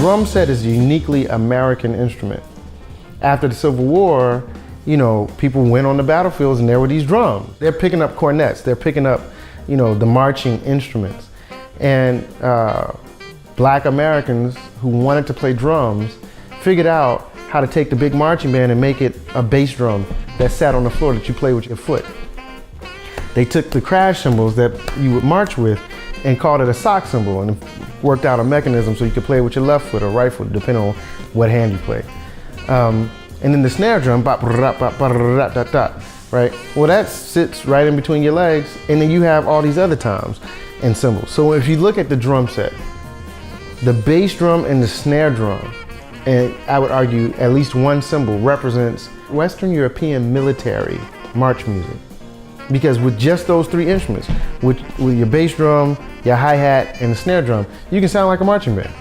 drum set is a uniquely American instrument. After the Civil War, you know, people went on the battlefields and there were these drums. They're picking up cornets, they're picking up, you know, the marching instruments. And Black Americans who wanted to play drums figured out how to take the big marching band and make it a bass drum that sat on the floor that you play with your foot. They took the crash cymbals that you would march with and called it a sock cymbal and worked out a mechanism so you could play with your left foot or right foot, depending on what hand you play. And then the snare drum, right? Well, that sits right in between your legs, and then you have all these other toms and cymbals. So if you look at the drum set, the bass drum and the snare drum, and I would argue at least one cymbal represents Western European military march music. Because with just those three instruments, with your bass drum, your hi-hat, and the snare drum, you can sound like a marching band.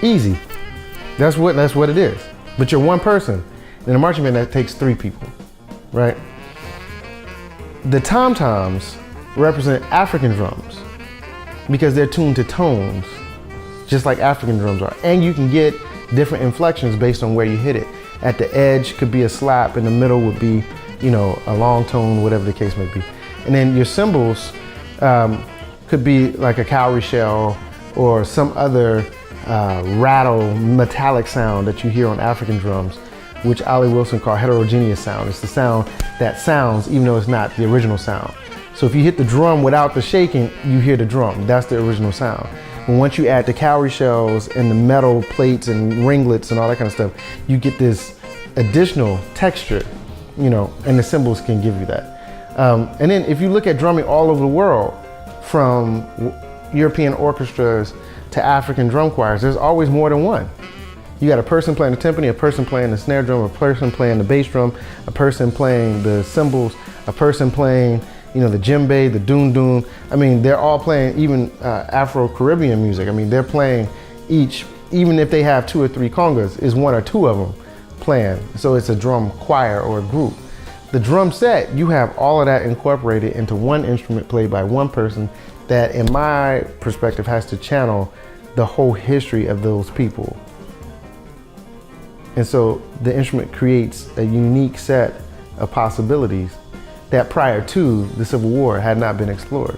Easy. That's what it is. But you're one person. In a marching band, that takes three people, right? The tom-toms represent African drums because they're tuned to tones, just like African drums are. And you can get different inflections based on where you hit it. At the edge could be a slap, in the middle would be, you know, a long tone, whatever the case may be. And then your cymbals could be like a cowrie shell or some other rattle metallic sound that you hear on African drums, which Ollie Wilson called heterogeneous sound. It's the sound that sounds even though it's not the original sound. So if you hit the drum without the shaking, you hear the drum. That's the original sound. And once you add the cowrie shells and the metal plates and ringlets and all that kind of stuff, you get this additional texture, you know, and the cymbals can give you that. And then if you look at drumming all over the world, from European orchestras to African drum choirs, there's always more than one. You got a person playing the timpani, a person playing the snare drum, a person playing the bass drum, a person playing the cymbals, a person playing, you know, the djembe, the doon. I mean, they're all playing even Afro-Caribbean music. I mean, they're playing each, even if they have two or three congas, is one or two of them playing. So it's a drum choir or a group. The drum set, you have all of that incorporated into one instrument played by one person that, in my perspective, has to channel the whole history of those people. And so the instrument creates a unique set of possibilities that prior to the Civil War had not been explored.